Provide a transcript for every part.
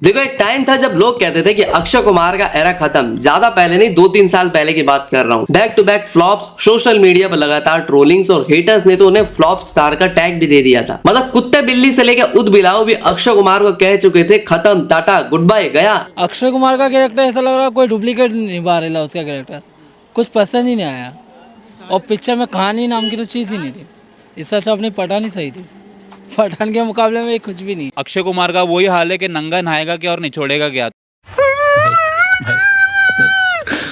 देखो एक टाइम था जब लोग कहते थे कि अक्षय कुमार का एरा खत्म, ज्यादा पहले नहीं 2-3 साल पहले की बात कर रहा हूँ। Back to back flops, social media पर लगातार ट्रोलिंग्स और हेटर्स ने तो उन्हें फ्लॉप स्टार का टैग भी दे दिया था। मतलब कुत्ते बिल्ली से लेकर उद बिलाव भी अक्षय कुमार को कह चुके थे खत्म, टाटा गुड बाय गया। अक्षय कुमार का कैरेक्टर ऐसा लग रहा है कोई डुप्लीकेट निभा रहा है, उसका कैरेक्टर कुछ पसंद ही नहीं आया और पिक्चर में कहानी नाम की तो चीज़ ही नहीं थी। इससे अच्छा अपनी पठान ही सही थी, पठान के मुकाबले में कुछ भी नहीं। अक्षय कुमार का वही हाल है कि नंगा नहाएगा क्या और निचोड़ेगा क्या।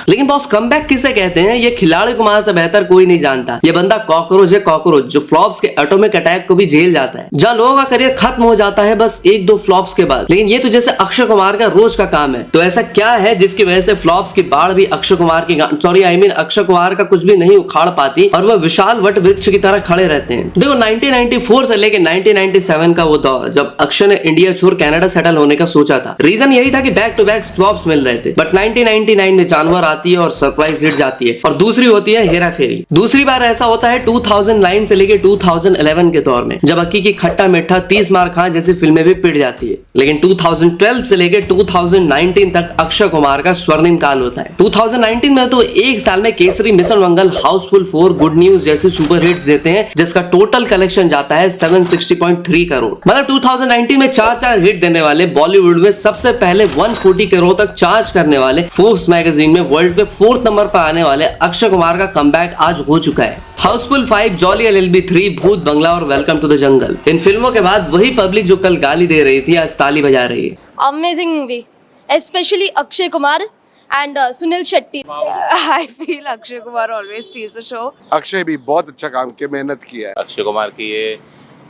लेकिन बॉस कमबैक किसे कहते हैं ये खिलाड़ी कुमार से बेहतर कोई नहीं जानता। ये बंदा कॉकरोच है, कॉकरोच जो फ्लॉप्स के एटॉमिक अटैक को भी झेल जाता है, जहां लोगों का करियर खत्म हो जाता है बस 1-2 फ्लॉप्स के बाद। लेकिन ये तो जैसे अक्षय कुमार का रोज का काम है। तो ऐसा क्या है जिसकी वजह से फ्लॉप्स की बाढ़ भी अक्षय कुमार की अक्षय कुमार का कुछ भी नहीं उखाड़ पाती और वह विशाल वट वृक्ष की तरह खड़े रहते हैं। देखो 1994 से लेकर 1997 का वो दौर जब अक्षय ने इंडिया छोड़ कनाडा सेटल होने का सोचा था, रीजन यही था कि बैक टू बैक फ्लॉप्स मिल रहे थे। बट 1999 में जानवर आती है और सरप्राइज हिट जाती है, और दूसरी होती है हेरा फेरी। दूसरी बार ऐसा होता है 2009 से लेके 2011 के दौर में, जब अक्की की खट्टा मीठा 30 मार खां जैसी फिल्में भी पिट जाती है। लेकिन 2012 से लेके 2019 तक अक्षय कुमार का स्वर्णिम काल होता है। 2019 में तो एक साल में केसरी, मिशन मंगल, हाउसफुल 4, गुड न्यूज जैसे सुपर हिट्स देते हैं, जिसका टोटल कलेक्शन जाता है 760.3 करोड़। मतलब 2019 में 4 हिट देने वाले, बॉलीवुड में सबसे पहले 140 करोड़ तक चार्ज करने वाले, फोर्ब्स मैगजीन में वर्ल्ड पे 4th नंबर पर आने वाले अक्षय कुमार का कमबैक आज हो चुका है। हाउसफुल 5, जॉली LLB 3, भूत बंगला और वेलकम टू द जंगल, इन फिल्मों के बाद वही पब्लिक जो कल गाली दे रही थी आज ताली बजा रही है। Amazing movie, especially Akshay Kumar and Sunil Shetty. I feel Akshay Kumar always steals the show. Akshay भी बहुत अच्छा काम किया, मेहनत किया है। अक्षय कुमार की ये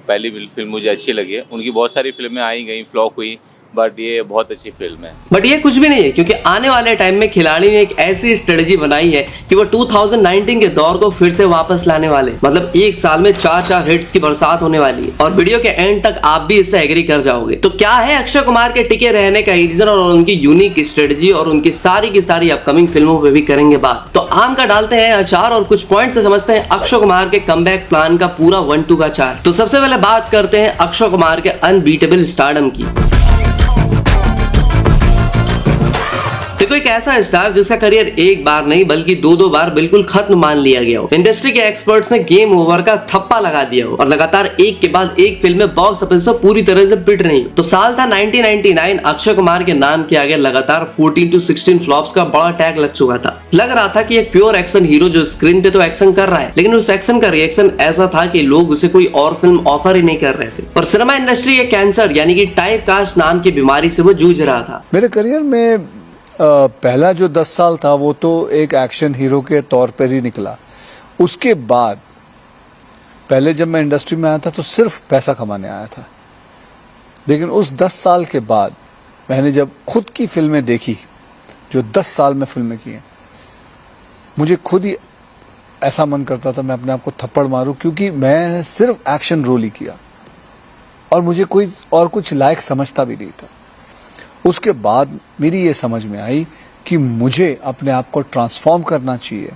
पहली फिल्म मुझे अच्छी लगी है। उनकी बहुत सारी फिल्में आई गई, फ्लॉप हुई, बट ये बहुत अच्छी फिल्म है। बट ये कुछ भी नहीं है, क्योंकि आने वाले टाइम में खिलाड़ी ने एक ऐसी स्ट्रेटजी बनाई है कि वो 2019 के दौर को फिर से वापस लाने वाले। मतलब एक साल में 4 हिट्स की बरसात होने वाली है, और वीडियो के एंड तक आप भी इससे एग्री कर जाओगे। तो क्या है अक्षय कुमार के टिके रहने का रीजन और उनकी यूनिक स्ट्रेटजी, और उनकी सारी की सारी अपकमिंग फिल्मों पे भी करेंगे बात। तो आम का डालते हैं अचार और कुछ पॉइंट से समझते हैं अक्षय कुमार के कमबैक प्लान का पूरा 1-2 का चार्ट। तो सबसे पहले बात करते हैं अक्षय कुमार के अनबीटेबल स्टारडम की। देखो एक ऐसा स्टार जिसका करियर एक बार नहीं बल्कि 2-2 बार बिल्कुल खत्म मान लिया गया हो। इंडस्ट्री के एक्सपर्ट्स ने गेम ओवर का थप्पा लगा दिया हो और लगातार एक के बाद एक फिल्में बॉक्स ऑफिस पर पूरी तरह से पिट रही। तो साल था 1999, अक्षय कुमार के नाम के आगे लगातार 14 to 16 फ्लॉप्स का बड़ा टैग लग चुका था। लग रहा था कि एक प्योर एक्शन हीरो जो स्क्रीन पे तो एक्शन कर रहा है, लेकिन उस एक्शन का रिएक्शन ऐसा था कि लोग उसे कोई और फिल्म ऑफर ही नहीं कर रहे थे। और सिनेमा इंडस्ट्री के कैंसर यानी कि टाइप कास्ट नाम की बीमारी से वो जूझ रहा था। मेरे करियर में पहला जो 10 साल था वो तो एक एक्शन हीरो के तौर पर ही निकला। उसके बाद पहले जब मैं इंडस्ट्री में आया था तो सिर्फ पैसा कमाने आया था, लेकिन उस 10 साल के बाद मैंने जब खुद की फिल्में देखी, जो 10 साल में फिल्में की हैं, मुझे खुद ही ऐसा मन करता था मैं अपने आप को थप्पड़ मारूं, क्योंकि मैं सिर्फ एक्शन रोल ही किया और मुझे कोई और कुछ लायक समझता भी नहीं था। उसके बाद मेरी ये समझ में आई कि मुझे अपने आप को ट्रांसफॉर्म करना चाहिए,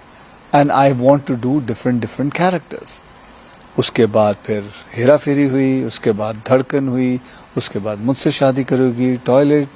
and I want to do different characters. उसके बाद फिर हेरा फेरी हुई, उसके बाद धड़कन हुई, उसके बाद मुझसे शादी करोगी, टॉयलेट,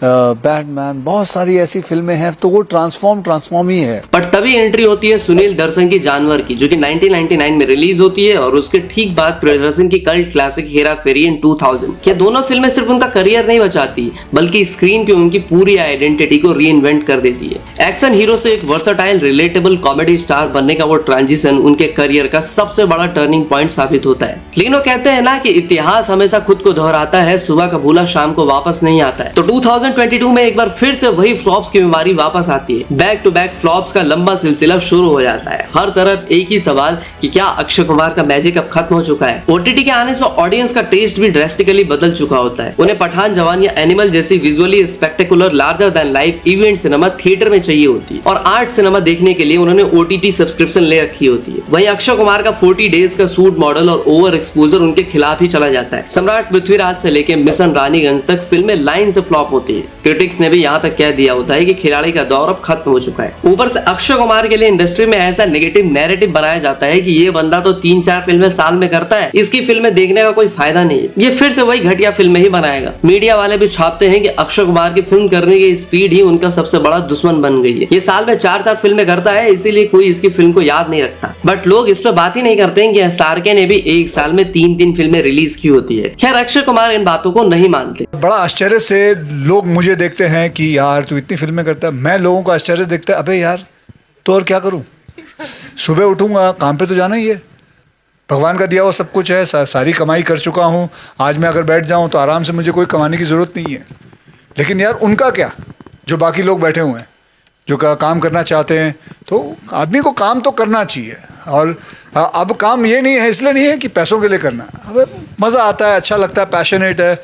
बैटमैन, बहुत सारी ऐसी फिल्में हैं। तो वो ट्रांसफॉर्म ही है। पर तभी एंट्री होती है सुनील दर्शन की जानवर की, जो कि 1999 में रिलीज होती है, और उसके ठीक बाद प्रियदर्शन की कल्ट क्लासिक हेरा फेरी इन 2000। ये दोनों फिल्में सिर्फ उनका करियर नहीं बचाती बल्कि स्क्रीन पे उनकी पूरी आइडेंटिटी को रीइन्वेंट कर देती है। एक्शन हीरो से एक वर्सेटाइल रिलेटेबल कॉमेडी स्टार बनने का वो ट्रांजिशन उनके करियर का सबसे बड़ा टर्निंग पॉइंट साबित होता है। लेकिन वो कहते हैं ना कि इतिहास हमेशा खुद को दोहराता है, सुबह का भूला शाम को वापस नहीं आता है। तो 2022 में एक बार फिर से वही फ्लॉप्स की बीमारी वापस आती है। बैक टू बैक फ्लॉप्स का लंबा सिलसिला शुरू हो जाता है। हर तरफ एक ही सवाल कि क्या अक्षय कुमार का मैजिक अब खत्म हो चुका है। OTT के आने से ऑडियंस का टेस्ट भी ड्रास्टिकली बदल चुका होता है। उन्हें पठान, जवान या एनिमल जैसी visually spectacular larger than life event cinema theatre में चाहिए होती है, और आर्ट सिनेमा देखने के लिए उन्होंने OTT सब्सक्रिप्शन ले रखी होती है। वहीं अक्षय कुमार का 40 डेज का सूट मॉडल और ओवर एक्सपोजर उनके खिलाफ ही चला जाता है। सम्राट पृथ्वीराज से लेकर मिशन रानीगंज तक फिल्में लाइन से फ्लॉप होती है। है। क्रिटिक्स ने भी यहाँ तक कह दिया होता है कि खिलाड़ी का दौर अब खत्म हो चुका है। ऊपर से अक्षय कुमार के लिए इंडस्ट्री में ऐसा नेगेटिव नैरेटिव बनाया जाता है कि ये बंदा तो 3-4 फिल्में साल में करता है, इसकी फिल्में देखने का कोई फायदा नहीं है, ये फिर से वही घटिया फिल्में ही बनाएगा। मीडिया वाले भी छापते हैं कि अक्षय कुमार की फिल्म करने की स्पीड ही उनका सबसे बड़ा दुश्मन बन गई है। ये साल में 4-4 फिल्में करता है, इसीलिए कोई इसकी फिल्म को याद नहीं रखता। बट लोग इस पर बात ही नहीं करते हैं कि एसआरके ने भी एक साल में 3-3 फिल्में रिलीज की होती है। खैर, अक्षय कुमार इन बातों को नहीं मानते। बड़ा आश्चर्य से लोग मुझे देखते हैं कि यार तू इतनी फिल्में करता है। मैं लोगों को आश्चर्य देखता है, अबे यार तो और क्या करूं, सुबह उठूंगा, काम पे तो जाना ही है, भगवान का दिया हुआ सब कुछ है, सारी कमाई कर चुका हूं, आज मैं अगर बैठ जाऊं तो आराम से, मुझे कोई कमाने की ज़रूरत नहीं है। लेकिन यार उनका क्या, जो बाकी लोग बैठे हुए हैं, जो काम करना चाहते हैं, तो आदमी को काम तो करना चाहिए। और अब काम ये नहीं है, इसलिए नहीं है कि पैसों के लिए करना, अब मज़ा आता है, अच्छा लगता है, पैशनेट है।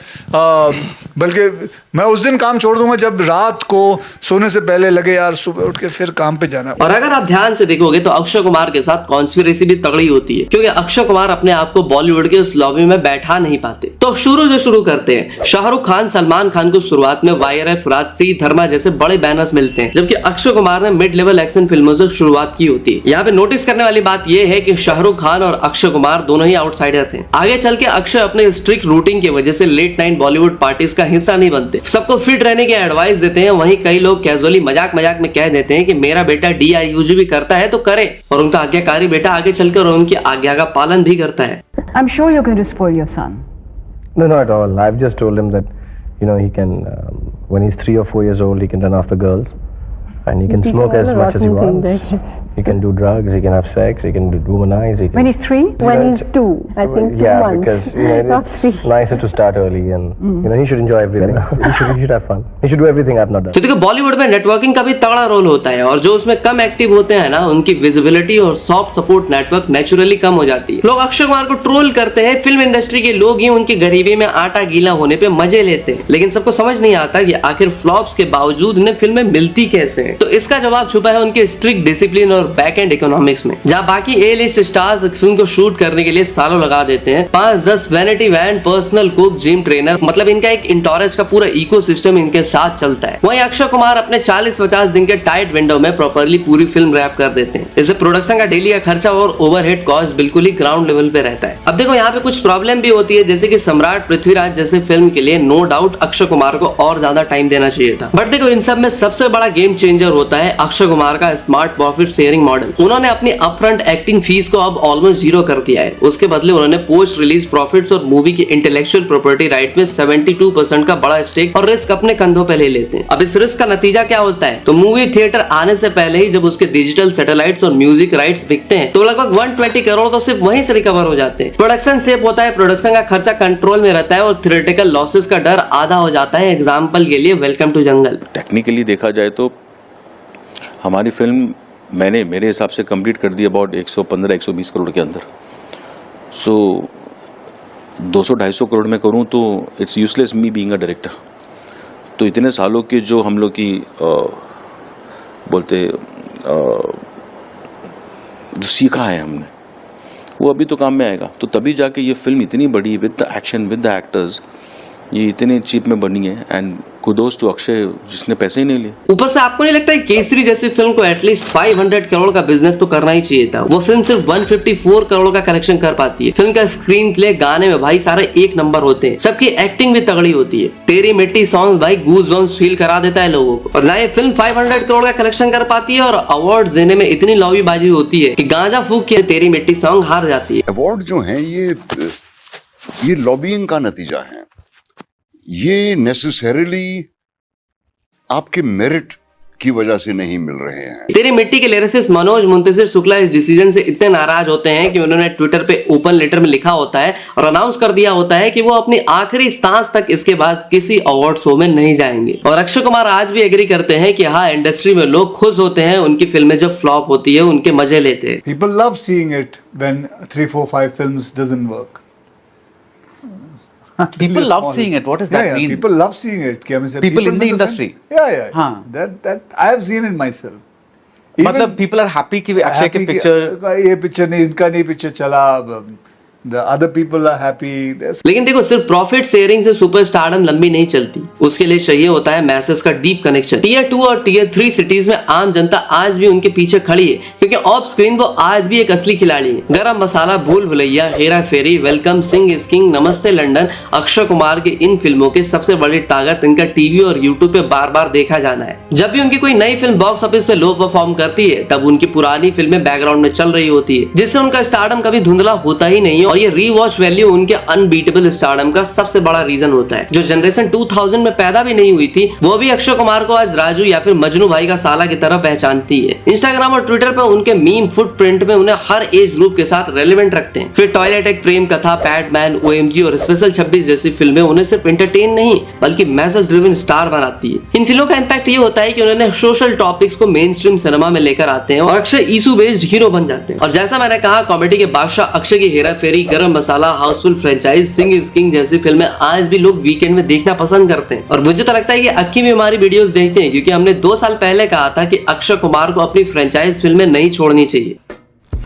बल्कि मैं उस दिन काम छोड़ दूंगा जब रात को सोने से पहले लगे यार सुबह उठ के फिर काम पे जाना। और अगर आप ध्यान से देखोगे तो अक्षय कुमार के साथ कॉन्स्पिरेसी भी तगड़ी होती है, क्योंकि अक्षय कुमार अपने आप को बॉलीवुड के उस लॉबी में बैठा नहीं पाते। तो शुरू करते हैं। शाहरुख खान, सलमान खान को शुरुआत में YRF, राजसी, धर्मा जैसे बड़े बैनर्स मिलते हैं, जबकि अक्षय कुमार ने मिड लेवल एक्शन फिल्मों से शुरुआत की होती है। यहाँ पे नोटिस करने वाली बात यह है कि शाहरुख खान और अक्षय कुमार दोनों ही आउटसाइडर थे। आगे चल के अक्षय अपने स्ट्रिक्ट रूटीन की वजह से लेट नाइट बॉलीवुड पार्टीज का हिस्सा नहीं बनते, सबको फिट रहने की एडवाइस देते हैं। वहीं कई लोग कैजुअली मजाक में कह देते हैं कि मेरा बेटा DIUG भी करता है तो करे, और उनका आज्ञाकारी बेटा आगे चलकर उनकी आज्ञा का पालन भी करता है। I'm sure you're going to spoil your son. No, not at all. I've just told him that, he can, when he's 3 or 4 years old, he can run after girls. And he can smoke as much as he wants. He can do drugs, he can have sex, he can womanize. When he's 3? When he's 2, I think 2 months. Because it's nicer to start early, and he should enjoy everything. He should have fun. He should do everything I've not done. तो देखो, बॉलीवुड में networking का भी तगड़ा role होता है, और जो उसमें कम एक्टिव होते हैं ना, उनकी विजिबिलिटी और सॉफ्ट सपोर्ट नेटवर्क नेचुरली कम हो जाती है। लोग अक्षय कुमार को ट्रोल करते हैं, फिल्म इंडस्ट्री के लोग ही उनकी गरीबी में आटा गीला होने पे मजे लेते हैं, लेकिन सबको समझ नहीं आता कि आखिर फ्लॉप्स के बावजूद उन्हें फिल्में मिलती कैसे हैं। तो इसका जवाब छुपा है उनके स्ट्रिक्ट डिसिप्लिन और बैक एंड इकोनॉमिक्स में। जहां बाकी A-लिस्ट स्टार्स फिल्म को शूट करने के लिए सालों लगा देते हैं, 5-10 vanity van, personal cook, gym trainer, मतलब इनका एक इंटोरेज का पूरा इकोसिस्टम इनके साथ चलता है। वहीं अक्षय कुमार अपने 40-50 दिन के टाइट विंडो में प्रॉपर्ली पूरी फिल्म रैप कर देते हैं। इससे प्रोडक्शन का डेली का खर्चा और ओवरहेड कॉस्ट बिल्कुल ही ग्राउंड लेवल पे रहता है। अब देखो, यहाँ पे कुछ प्रॉब्लम भी होती है, जैसे कि सम्राट पृथ्वीराज जैसे फिल्म के लिए नो डाउट अक्षय कुमार को और ज्यादा टाइम देना चाहिए था। बट देखो, इन सब में सबसे बड़ा गेम चेंजर होता है अक्षय कुमार का स्मार्ट प्रॉफिट शेयरिंग मॉडल। उन्होंने अपनी अपफ्रंट एक्टिंग फीस को अब ऑलमोस्ट 0 कर दिया है। उसके बदले उन्होंने पोस्ट रिलीज प्रॉफिट्स और मूवी की इंटेलेक्चुअल प्रॉपर्टी राइट में 72% का बड़ा स्टेक और रिस्क अपने कंधों पे ले लेते हैं। अब इस रिस्क का नतीजा क्या होता है? तो मूवी थिएटर आने से पहले ही जब उसके डिजिटल सैटेलाइट्स और म्यूजिक राइट्स बिकते हैं तो लगभग 120 करोड़ तो सिर्फ वहीं से रिकवर हो जाते हैं। प्रोडक्शन सेफ होता है, प्रोडक्शन का खर्चा कंट्रोल में रहता है और थियोरेटिकल लॉसेस का डर आधा हो जाता है। एग्जाम्पल के लिए वेलकम टू जंगल। टेक्निकली देखा जाए तो हमारी फिल्म मैंने मेरे हिसाब से कंप्लीट कर दी अबाउट 115-120 करोड़ के अंदर। सो 200-250 करोड़ में करूं तो it's useless me being a director. तो इतने सालों के जो हम लोग की जो सीखा है हमने, वो अभी तो काम में आएगा। तो तभी जाके ये फिल्म इतनी बड़ी with the action, with the actors, ये इतने चीप में बनी है। एंड कुडोस टू अक्षय जिसने पैसे ही नहीं लिए। ऊपर से आपको नहीं लगता है केसरी जैसी फिल्म को एटलीस्ट 500 करोड़ का बिजनेस तो करना ही चाहिए था? वो फिल्म सिर्फ 154 करोड़ का कलेक्शन कर पाती है। फिल्म का स्क्रीन प्ले, गाने में भाई सारे एक नंबर होते हैं, सबकी एक्टिंग भी तगड़ी होती है। तेरी मिट्टी सॉन्ग भाई गूज बम्स फील करा देता है लोगों को। और ना ये फिल्म 500 करोड़ का कलेक्शन कर पाती है और अवार्ड देने में इतनी लॉबीबाजी होती है कि गांजा फूक के तेरी मिट्टी सॉन्ग हार जाती है। अवार्ड जो है ये लॉबिंग का नतीजा है। ये नेसेसरीली आपके मेरिट की वजह से नहीं मिल रहे हैं। तेरी मिट्टी के लिरिसिस्ट मनोज मुंतशिर शुक्ला इस डिसीजन से इतने नाराज होते हैं कि उन्होंने ट्विटर पे ओपन लेटर में लिखा होता है और अनाउंस कर दिया होता है कि वो अपनी आखिरी सांस तक इसके बाद किसी अवार्ड शो में नहीं जाएंगे। और अक्षय कुमार आज भी एग्री करते हैं कि हाँ, इंडस्ट्री में लोग खुश होते हैं उनकी फिल्में जब फ्लॉप होती है, उनके मजे लेते हैं। People love seeing it when 3, 4, 5 films doesn't work. People love seeing it. What does that mean? People love seeing it. People in the industry. Yeah. हाँ. That I have seen it myself. मतलब people are happy कि अक्षय के picture ये picture नहीं, इनका नहीं picture चला, The other people are happy. लेकिन देखो सिर्फ प्रॉफिट शेयरिंग से सुपरस्टारडम लंबी नहीं चलती, उसके लिए चाहिए होता है मैसेज का डीप कनेक्शन। टियर 2 और टियर 3 सिटीज में आम जनता आज भी उनके पीछे खड़ी है, क्योंकि ऑफ स्क्रीन वो आज भी एक असली खिलाड़ी है। गरम मसाला, भूल भुलैया, हेरा फेरी, वेलकम, सिंह इज किंग, नमस्ते लंदन, अक्षय कुमार की इन फिल्मों की सबसे बड़ी ताकत इनका टीवी और यूट्यूब पे बार बार देखा जाना है। जब भी उनकी कोई नई फिल्म बॉक्स ऑफिस पे लो परफॉर्म करती है, तब उनकी पुरानी फिल्में बैकग्राउंड में चल रही होती है, जिससे उनका स्टारडम कभी धुंधला होता ही नहीं है। और ये रीवॉच वैल्यू उनके अनबीटेबल स्टारडम का सबसे बड़ा रीजन होता है। जो जनरेशन 2000 में पैदा भी नहीं हुई थी, वो भी अक्षय कुमार को आज राजू या फिर मजनू भाई का साला की तरह पहचानती है। इंस्टाग्राम और ट्विटर पर उनके मीम फुटप्रिंट में उन्हें हर एज ग्रुप के साथ रेलेवेंट रखते हैं। फिर टॉयलेट एक प्रेम कथा, पैडमैन, OMG और स्पेशल 26 जैसी फिल्में उन्हें सिर्फ एंटरटेन नहीं बल्कि मैसेज ड्रिवन स्टार बनाती है। इन फिल्मों का इम्पैक्ट ये होता है कि उन्होंने सोशल टॉपिक्स को मेन स्ट्रीम सिनेमा में लेकर आते हैं और अक्षय इशू बेस्ड हीरो बन जाते हैं। और जैसा मैंने कहा, कॉमेडी के बादशाह अक्षय की Hera Pheri, Garam Masala, Housefull franchise, Singh is king जैसी फिल्में आज भी लोग वीकेंड में देखना पसंद करते हैं। और मुझे तो लगता है कि अक्की भी हमारी वीडियोस देखते हैं, क्योंकि हमने 2 साल पहले कहा था कि अक्षय कुमार को अपनी फ्रेंचाइज फिल्में नहीं छोड़नी चाहिए।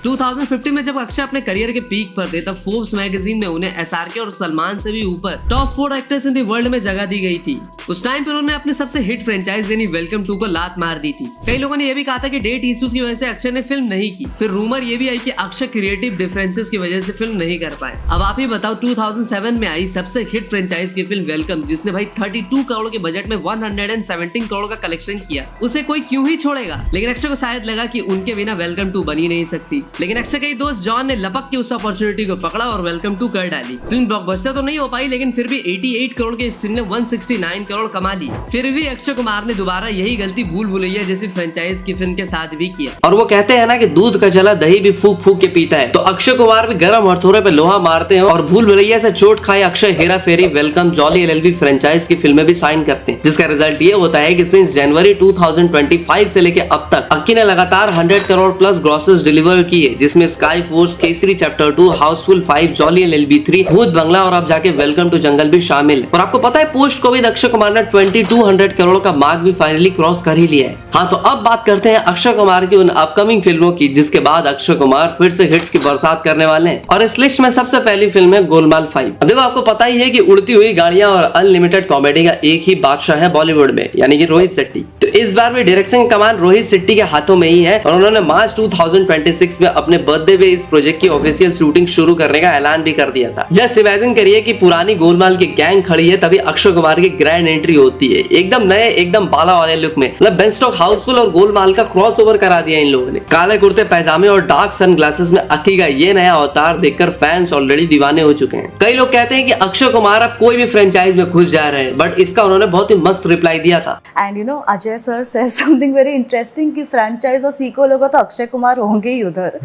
2015 में जब अक्षय अपने करियर के पीक पर थे, तब फोर्ब्स मैगजीन में उन्हें SRK और सलमान से भी ऊपर top 4 actors in the world में जगह दी गई थी। उस टाइम पर उन्होंने अपने सबसे हिट फ्रेंचाइज यानी वेलकम 2 को लात मार दी थी। कई लोगों ने यह भी कहा था कि डेट इश्यूज की वजह से अक्षय ने फिल्म नहीं की। फिर रूमर ये भी आई कि अक्षय क्रिएटिव डिफरेंसेस की वजह से फिल्म नहीं कर पाए। अब आप ही बताओ, 2007 में आई सबसे हिट फ्रेंचाइज की फिल्म वेलकम, जिसने भाई 32 करोड़ के बजट में 117 करोड़ का कलेक्शन किया, उसे कोई क्यों ही छोड़ेगा। लेकिन अक्षय को शायद लगा कि उनके बिना वेलकम 2 बन ही नहीं सकती। लेकिन अक्षय के दोस्त जॉन ने लपक के उस अपॉर्चुनिटी को पकड़ा और वेलकम 2 कर डाली। फिल्म ब्लॉकबस्टर तो नहीं हो पाई, लेकिन फिर भी 88 करोड़ के सीन ने 169 करोड़ कमा ली। फिर भी अक्षय कुमार ने दोबारा यही गलती भूल भुलैया जैसी फ्रेंचाइज की फिल्म के साथ भी किया। और वो कहते हैं ना कि दूध का जला दही भी फूक फूक के पीता है, तो अक्षय कुमार भी गर्म हथौड़े पे लोहा मारते हैं और भूल भुलैया से चोट खाए अक्षय हेरा फेरी, वेलकम, जॉली LLB फ्रेंचाइज की फिल्में भी साइन करते हैं, जिसका रिजल्ट ये होता है कि सिंस जनवरी 2025 से लेकर अब तक अक्की ने लगातार 100 करोड़ प्लस ग्रॉसेस डिलीवर किए, जिसमें sky force, Kesari chapter 2, Housefull 5, jolly LLB 3, भूत बंगला और अब जाके वेलकम टू जंगल भी शामिल है। और आपको पता है, पोस्ट कोविड अक्षय कुमार ने 2200 करोड़ का मार्क भी फाइनली क्रॉस कर ही लिया है। हाँ, तो अब बात करते हैं अक्षय कुमार की उन अपकमिंग फिल्मों की, जिसके बाद अक्षय कुमार फिर से हिट्स की बरसात करने वाले हैं। और इस लिस्ट में सबसे पहली फिल्म है गोलमाल 5। अब देखो, आपको पता ही है कि उड़ती हुई गाड़ियां और अनलिमिटेड कॉमेडी का एक ही बादशाह है बॉलीवुड में, यानी कि रोहित शेट्टी। तो इस बार भी डायरेक्शन की कमान रोहित शेट्टी के हाथों में ही है और उन्होंने मार्च 2026 में अपने बर्थडे पे इस प्रोजेक्ट की ऑफिशियल शूटिंग शुरू करने का ऐलान भी कर दिया था। जस्ट इमेजिन करिए कि पुरानी गोलमाल की गैंग खड़ी है, तभी अक्षय कुमार की ग्रैंड एंट्री होती है, एकदम नए, एकदम बाला वाले लुक में। मतलब बेंस्टॉक, हाउसफुल और गोलमाल का क्रॉसओवर करा दिया इन लोगों ने। काले कुर्ते पैजामे और डार्क सनग्लासेस में अक्की का ये नया अवतार देखकर फैंस ऑलरेडी दीवाने हो चुके हैं। कई लोग कहते हैं कि अक्षय कुमार अब कोई भी फ्रेंचाइज में घुस जा रहे हैं, बट इसका उन्होंने बहुत ही मस्त रिप्लाई दिया था। And you know, Ajay sir says something very interesting कि फ्रेंचाइज और सीक्वल होगा तो अक्षय कुमार होंगे ही उधर।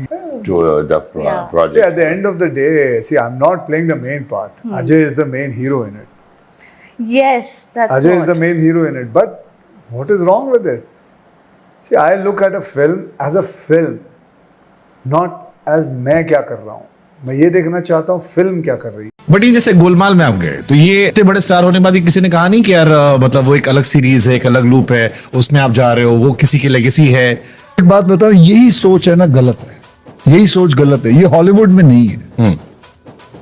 project. See, at the end of the day, see, I'm not playing the main part. Ajay is the main hero in it. Yes, that's Ajay what. is the main hero in it. But what is wrong with it? See, I look at a film as a film, not as मैं क्या कर रहा हूँ। मैं ये देखना चाहता हूँ फिल्म क्या कर रही है। बट ये जैसे गोलमाल में आप गए, तो ये इतने बड़े स्टार होने के बाद किसी ने कहा नहीं कि यार मतलब वो एक अलग सीरीज है, एक अलग लूप है, उसमें आप जा रहे हो, वो किसी की लेगेसी है। एक बात बताओ, यही सोच है ना गलत है, यही सोच गलत है। ये हॉलीवुड में नहीं है।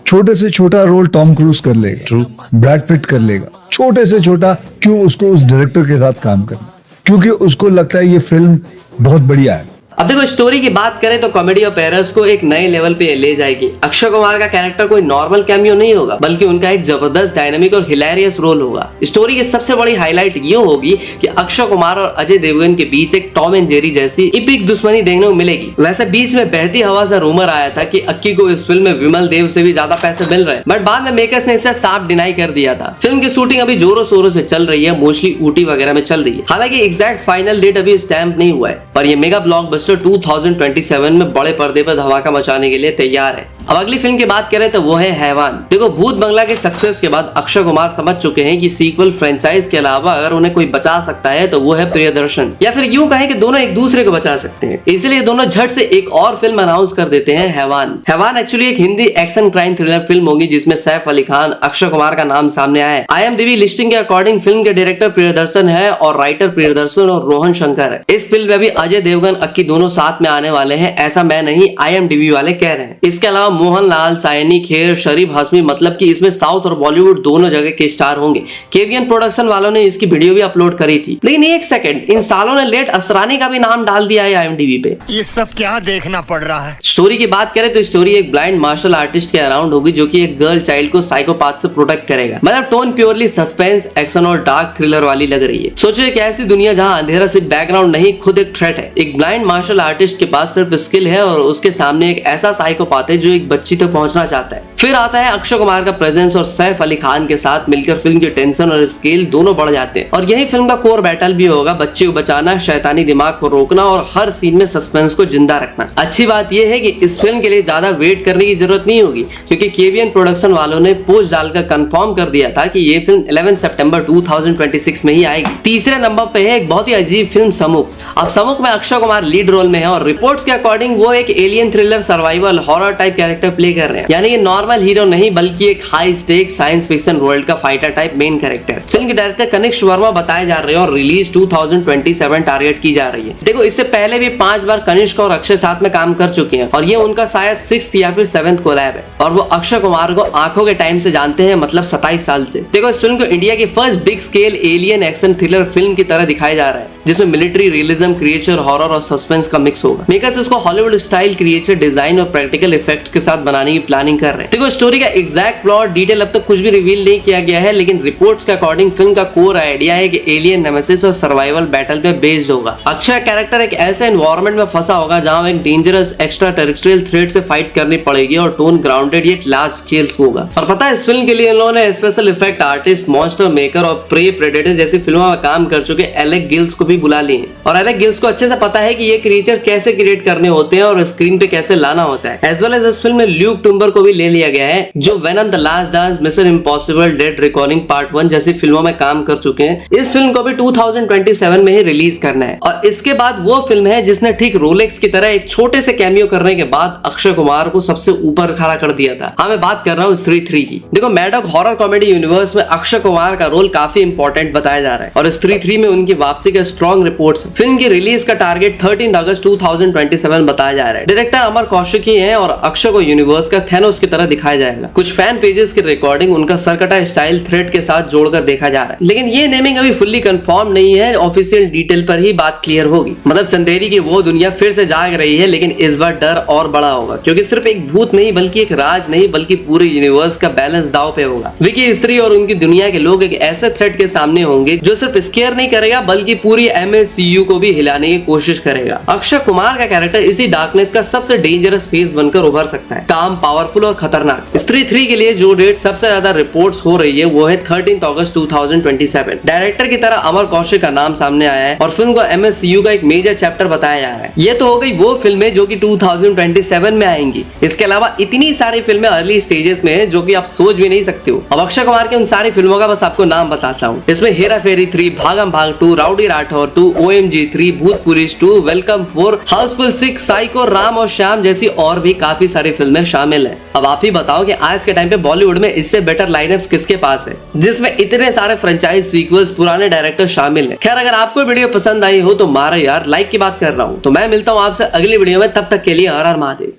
छोटे से छोटा रोल टॉम क्रूज कर लेगा, ब्रैड पिट कर लेगा, छोटे से छोटा, क्यों उसको उस डायरेक्टर के साथ काम करना? क्योंकि उसको लगता है ये फिल्म बहुत बढ़िया है। अब देखो, स्टोरी की बात करें तो कॉमेडी ऑफ एरर्स को एक नए लेवल पे ले जाएगी। अक्षय कुमार का कैरेक्टर कोई नॉर्मल कैमियो नहीं होगा, बल्कि उनका एक जबरदस्त, डायनामिक और हिलेरियस रोल होगा। स्टोरी की सबसे बड़ी हाईलाइट ये होगी कि अक्षय कुमार और अजय देवगन के बीच एक टॉम एंड जेरी जैसी इपिक दुश्मनी देखने को मिलेगी। वैसे बीच में बहती हवा से रूमर आया था कि अक्की को इस फिल्म में विमल देव से भी ज्यादा पैसे मिल रहे हैं, बट बाद में मेकर्स ने इसे साफ डिनाई कर दिया था। फिल्म की शूटिंग अभी जोरों शोरों से चल रही है, मोस्टली ऊटी वगैरह में चल रही है। हालांकि एग्जैक्ट फाइनल डेट अभी स्टैम्प नहीं हुआ है, पर यह मेगा ब्लॉकबस्टर 2027 में बड़े पर्दे पर धमाका मचाने के लिए तैयार है। अब अगली फिल्म की बात करें तो वो है हैवान। देखो, भूत बंगला के सक्सेस के बाद अक्षय कुमार समझ चुके हैं कि सीक्वल फ्रेंचाइज के अलावा अगर उन्हें कोई बचा सकता है तो वो है प्रियदर्शन, या फिर यूं कहें कि दोनों एक दूसरे को बचा सकते हैं। इसलिए दोनों झट से एक और फिल्म अनाउंस कर देते हैं, हैवान। हैवान एक्चुअली एक Hindi action crime thriller film होगी, जिसमें सैफ अली खान, अक्षय कुमार का नाम सामने आया है। IMDb लिस्टिंग के अकॉर्डिंग फिल्म के डायरेक्टर प्रियदर्शन है और राइटर प्रियदर्शन और रोहन शंकर है। इस फिल्म में भी अजय देवगन, अक्की दोनों साथ में आने वाले हैं, ऐसा मैं नहीं, IMDb वाले कह रहे हैं। इसके अलावा मोहनलाल, सायनी खेर, शरीफ हसमी, मतलब कि इसमें साउथ और बॉलीवुड दोनों जगह के स्टार होंगे। केवीएन प्रोडक्शन वालों ने इसकी वीडियो भी अपलोड करी थी। लेकिन एक सेकंड, इन सालों ने लेट असरानी का भी नाम डाल दिया है IMDb पे। ये सब क्या देखना पड़ रहा है। स्टोरी की बात करें तो स्टोरी एक ब्लाइंड मार्शल आर्टिस्ट के अराउंड होगी जो कि एक गर्ल चाइल्ड को साइकोपाथ से प्रोटेक्ट करेगा। मतलब टोन प्योरली सस्पेंस, एक्शन और डार्क थ्रिलर वाली लग रही है। सोचो एक ऐसी दुनिया जहां अंधेरा सिर्फ बैकग्राउंड नहीं, खुद एक थ्रेट है। एक ब्लाइंड मार्शल आर्टिस्ट के पास सिर्फ स्किल है और उसके सामने एक ऐसा साइकोपाथ है जो एक बच्ची तक पहुंचना चाहता है। फिर आता है अक्षय कुमार का प्रेजेंस और सैफ अली खान के साथ मिलकर फिल्म की टेंशन और स्केल दोनों बढ़ जाते हैं। और यही फिल्म का कोर बैटल भी होगा, बच्चे को बचाना, शैतानी दिमाग को रोकना और हर सीन में सस्पेंस को जिंदा रखना। अच्छी बात यह है कि इस फिल्म के लिए ज्यादा वेट करने की जरूरत नहीं होगी, क्योंकि केवीएन प्रोडक्शन वालों ने पोस्ट डालकर कंफर्म कर दिया था कि ये फिल्म 11 सितंबर 2026 में ही आएगी। तीसरे नंबर पे है एक बहुत ही अजीब फिल्म समुख। अब समुख में अक्षय कुमार लीड रोल में है और रिपोर्ट्स के अकॉर्डिंग वो एक alien thriller survival horror type character play कर रहे हैं। यानी कि नॉर्मल हीरो नहीं बल्कि एक high stake science fiction world का fighter type main character. Film के डायरेक्टर कनिष्क वर्मा बताए जा रहे हैं और रिलीज 2027 टारगेट की जा रही है। देखो इससे पहले भी 5 बार कनिष्क और अक्षय साथ में काम कर चुके हैं और ये उनका शायद 6th या फिर 7th कोलैब है। और वो अक्षय कुमार को आंखों के टाइम से जानते हैं, मतलब 27 साल से। देखो इस फिल्म को इंडिया की first big scale alien action thriller film की तरह दिखाया जा रहा है, जिसमें मिलिट्री रियलिज्म, क्रिएचर, हॉरर और सस्पेंस का मिक्स होगा। मेकर्स इसको हॉलीवुड स्टाइल क्रिएचर डिजाइन और प्रैक्टिकल इफेक्ट्स के साथ बनाने की प्लानिंग कर रहे हैं। देखो स्टोरी का एग्जैक्ट प्लॉट डिटेल अब तक कुछ भी रिवील नहीं किया गया है, लेकिन रिपोर्ट्स के अकॉर्डिंग फिल्म का कोर आइडिया है कि एलियन नेमेसिस और सर्वाइवल बैटल पे बेस्ड होगा। अक्षय कैरेक्टर एक ऐसे एनवायरनमेंट में फंसा होगा जहां एक डेंजरस एक्स्ट्रा टेरिटोरियल थ्रेट से फाइट करनी पड़ेगी और tone grounded yet large scale होगा। और पता है इस फिल्म के लिए इन लोगों ने special effect artist, monster maker और प्रे प्रेडेटर जैसी फिल्मों में काम कर चुके एलेक गिल्स को भी बुला लिए। और एलेक गिल्स को अच्छे से पता है कि ये क्रिएचर कैसे क्रिएट करने होते हैं और स्क्रीन पे कैसे लाना होता है। एज वेल एज इस फिल्म में ल्यूक टुम्बर को भी ले लिया गया है, जो venom the last dance, mission impossible, dead recording part 1 जैसी फिल्मों में काम कर चुके हैं। इस फिल्म को भी 2027 में ही रिलीज करना है। और इसके बाद वो फिल्म है जिसने ठीक रोलेक्स की तरह एक छोटे से कैमियो करने के बाद अक्षय कुमार को सबसे ऊपर खड़ा कर दिया था। हाँ, मैं बात कर रहा हूँ स्त्री 3 की। देखो मैडॉक हॉरर कॉमेडी यूनिवर्स में अक्षय कुमार का रोल काफी इंपॉर्टेंट बताया जा रहा है और स्त्री 3 में उनकी वापसी के स्ट्रॉन्ग रिपोर्ट्स। फिल्म की रिलीज का टारगेट 13 अगस्त 2027 बताया जा रहा है। डायरेक्टर अमर कौशिक ही है और अक्षय को यूनिवर्स का थैनोस की तरह दिखाया जाएगा। कुछ फैन पेजेस की रिकॉर्डिंग उनका सरकटा स्टाइल थ्रेड के साथ जोड़कर देखा जा रहा है, लेकिन ये नेमिंग अभी फुल्ली कंफर्म नहीं है। ऑफिशियल डिटेल पर ही बात क्लियर होगी। मतलब चंदेरी की वो दुनिया फिर से जाग रही है, लेकिन इस बार डर और बड़ा होगा, क्योंकि सिर्फ एक भूत नहीं बल्कि एक राज नहीं बल्कि पूरे यूनिवर्स का बैलेंस दाव पे होगा। विकी स्त्री और उनकी दुनिया के लोग एक ऐसे थ्रेट के सामने होंगे जो सिर्फ स्केयर नहीं करेगा बल्कि पूरी MCU को भी हिलाने की कोशिश करेगा। अक्षय कुमार का कैरेक्टर इसी डार्कनेस का सबसे डेंजरस फेस बनकर उभर सकता है, काम, पावरफुल और खतरनाक। स्त्री 3 के लिए जो डेट सबसे ज्यादा रिपोर्ट्स हो रही है वो है 13 अगस्त 2027। डायरेक्टर की तरह अमर कौशिक का नाम सामने आया है और फिल्म को MCU का एक मेजर चैप्टर बताया जा रहा है। ये तो हो गई वो फिल्में जो कि 2027 में आएंगी। इसके अलावा इतनी सारी फिल्में अर्ली स्टेजेस में है जो कि आप सोच भी नहीं सकते हो। अब अक्षय कुमार के उन सारी फिल्मों का बस आपको नाम बताता हूँ। इसमें हेरा फेरी 3, भागम भाग 2, राउडी राठौर 2, OMG 3, भूत police 2, welcome 4, Housefull 6, psycho, Ram और श्याम जैसी और भी काफी सारी फिल्में शामिल हैं। अब आप ही बताओ कि आज के टाइम पे बॉलीवुड में इससे बेटर लाइनअप्स किसके पास है, जिसमें इतने सारे फ्रेंचाइज सीक्वल्स, पुराने डायरेक्टर शामिल हैं। खैर अगर आपको वीडियो पसंद आई हो तो मारा यार लाइक की बात कर रहा हूँ। तो मैं मिलता हूँ आपसे अगली वीडियो में, तब तक के लिए हर हर महादेव।